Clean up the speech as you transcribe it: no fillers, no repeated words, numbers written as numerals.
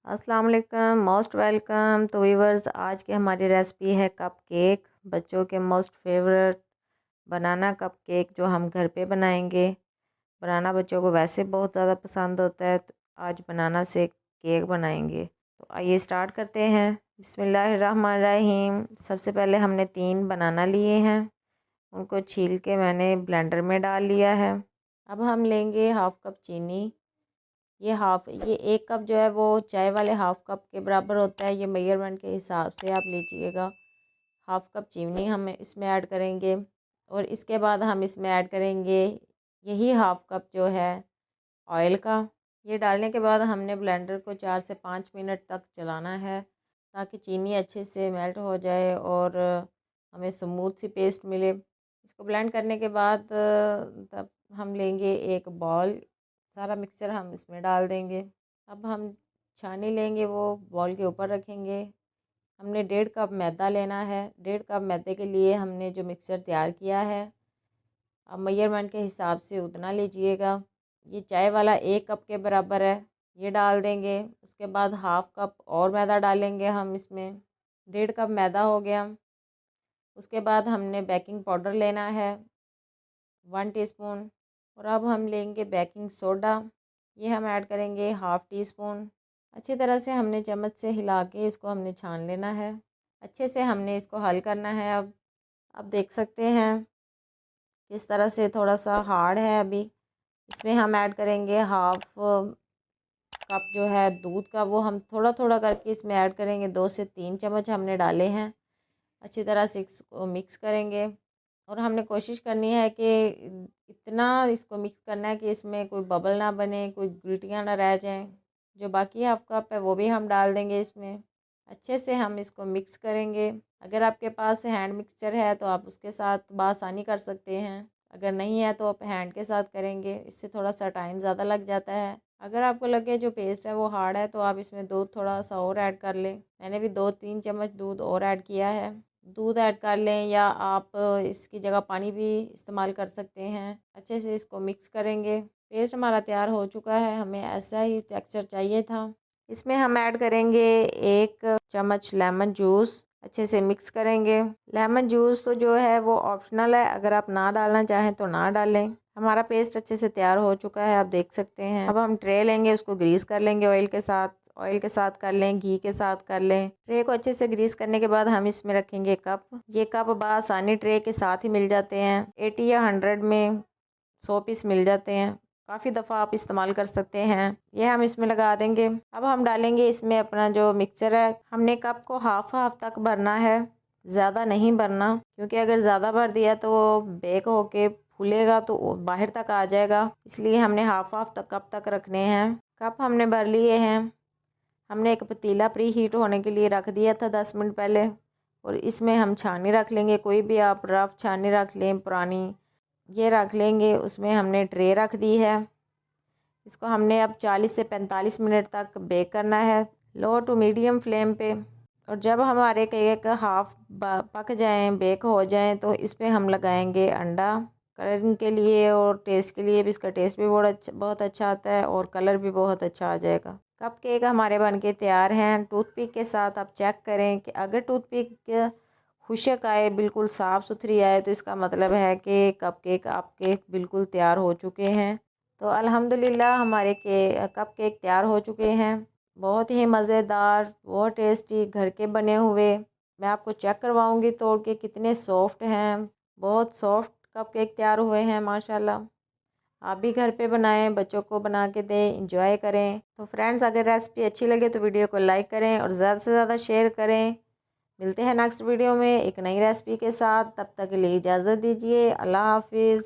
अस्सलाम वालेकुम, most welcome. तो वीवर्स, आज की हमारी रेसिपी है कप केक। बच्चों के मोस्ट फेवरेट बनाना कप केक जो हम घर पे बनाएंगे। बनाना बच्चों को वैसे बहुत ज़्यादा पसंद होता है, तो आज बनाना से केक बनाएंगे। तो आइए स्टार्ट करते हैं। बिस्मिल्लाहिर्रहमानिर्रहीम। सबसे पहले हमने 3 बनाना लिए हैं, उनको छील के मैंने ब्लेंडर में डाल लिया है। अब हम लेंगे हाफ़ कप चीनी। ये 1 कप जो है वो चाय वाले हाफ़ कप के बराबर होता है। ये मेजरमेंट के हिसाब से आप लीजिएगा। हाफ़ कप चीनी हम इसमें ऐड करेंगे और इसके बाद हम इसमें ऐड करेंगे यही हाफ़ कप जो है ऑयल का। ये डालने के बाद हमने ब्लेंडर को 4 से 5 मिनट तक चलाना है ताकि चीनी अच्छे से मेल्ट हो जाए और हमें स्मूथ सी पेस्ट मिले। इसको ब्लेंड करने के बाद तब हम लेंगे एक बॉल, सारा मिक्सचर हम इसमें डाल देंगे। अब हम छानी लेंगे, वो बॉल के ऊपर रखेंगे। हमने 1.5 कप मैदा लेना है। 1.5 कप मैदे के लिए हमने जो मिक्सचर तैयार किया है, अब मेजरमेंट के हिसाब से उतना लीजिएगा। ये चाय वाला 1 कप के बराबर है, ये डाल देंगे। उसके बाद हाफ़ कप और मैदा डालेंगे हम इसमें। 1.5 कप मैदा हो गया। उसके बाद हमने बेकिंग पाउडर लेना है 1 टीस्पून। और अब हम लेंगे बेकिंग सोडा, ये हम ऐड करेंगे हाफ़ टी स्पून। अच्छी तरह से हमने चम्मच से हिला के इसको हमने छान लेना है। अच्छे से हमने इसको हल करना है। अब देख सकते हैं किस तरह से थोड़ा सा हार्ड है। अभी इसमें हम ऐड करेंगे हाफ़ कप जो है दूध का, वो हम थोड़ा थोड़ा करके इसमें ऐड करेंगे। 2 से 3 चम्मच हमने डाले हैं। अच्छी तरह से इसको मिक्स करेंगे और हमने कोशिश करनी है कि इतना इसको मिक्स करना है कि इसमें कोई बबल ना बने, कोई गिल्टियाँ ना रह जाएं। जो बाकी हाफ़ कप है वो भी हम डाल देंगे इसमें। अच्छे से हम इसको मिक्स करेंगे। अगर आपके पास हैंड मिक्सचर है तो आप उसके साथ बासानी कर सकते हैं, अगर नहीं है तो आप हैंड के साथ करेंगे, इससे थोड़ा सा टाइम ज़्यादा लग जाता है। अगर आपको लगे जो पेस्ट है वो हार्ड है तो आप इसमें दूध थोड़ा सा और ऐड कर लें। मैंने भी 2-3 चम्मच दूध और ऐड किया है। दूध ऐड कर लें या आप इसकी जगह पानी भी इस्तेमाल कर सकते हैं। अच्छे से इसको मिक्स करेंगे। पेस्ट हमारा तैयार हो चुका है, हमें ऐसा ही टेक्सचर चाहिए था। इसमें हम ऐड करेंगे 1 चम्मच लेमन जूस। अच्छे से मिक्स करेंगे। लेमन जूस तो जो है वो ऑप्शनल है, अगर आप ना डालना चाहें तो ना डालें। हमारा पेस्ट अच्छे से तैयार हो चुका है, आप देख सकते हैं। अब हम ट्रे लेंगे, उसको ग्रीस कर लेंगे ऑयल के साथ कर लें, घी के साथ कर लें। ट्रे को अच्छे से ग्रीस करने के बाद हम इसमें रखेंगे कप। ये कप बआसानी ट्रे के साथ ही मिल जाते हैं। 80 या 100 में 100 पीस मिल जाते हैं। काफ़ी दफ़ा आप इस्तेमाल कर सकते हैं। ये हम इसमें लगा देंगे। अब हम डालेंगे इसमें अपना जो मिक्सचर है। हमने कप को हाफ़ तक भरना है, ज़्यादा नहीं भरना, क्योंकि अगर ज़्यादा भर दिया तो वो बेक होके फूलेगा तो बाहर तक आ जाएगा। इसलिए हमने हाफ़ तक कप तक रखने हैं। कप हमने भर लिए हैं। हमने एक पतीला प्री हीट होने के लिए रख दिया था 10 मिनट पहले, और इसमें हम छानी रख लेंगे। कोई भी आप रफ़ छानी रख लें, पुरानी, ये रख लेंगे। उसमें हमने ट्रे रख दी है। इसको हमने अब 40 से 45 मिनट तक बेक करना है, लो टू मीडियम फ्लेम पे। और जब हमारे केक हाफ़ पक जाएं, बेक हो जाएं, तो इस पर हम लगाएंगे अंडा कलरिंग के लिए, और टेस्ट के लिए भी इसका टेस्ट भी बहुत अच्छा आता है और कलर भी बहुत अच्छा आ जाएगा। कप केक हमारे बनके तैयार हैं। टूथपिक के साथ आप चेक करें कि अगर टूथपिक खुशक आए, बिल्कुल साफ़ सुथरी आए, तो इसका मतलब है कि कप केक आपके बिल्कुल तैयार हो चुके हैं। तो अल्हम्दुलिल्लाह हमारे कप केक तैयार हो चुके हैं। बहुत ही मज़ेदार, बहुत टेस्टी, घर के बने हुए। मैं आपको चेक करवाऊंगी तोड़ के कितने सॉफ्ट हैं। बहुत सॉफ्ट कप केक तैयार हुए हैं माशाल्लाह। आप भी घर पे बनाएं, बच्चों को बना के दें, इंजॉय करें। तो फ्रेंड्स, अगर रेसिपी अच्छी लगे तो वीडियो को लाइक करें और ज़्यादा से ज़्यादा शेयर करें। मिलते हैं नेक्स्ट वीडियो में एक नई रेसिपी के साथ। तब तक के लिए इजाज़त दीजिए। अल्लाह हाफिज़।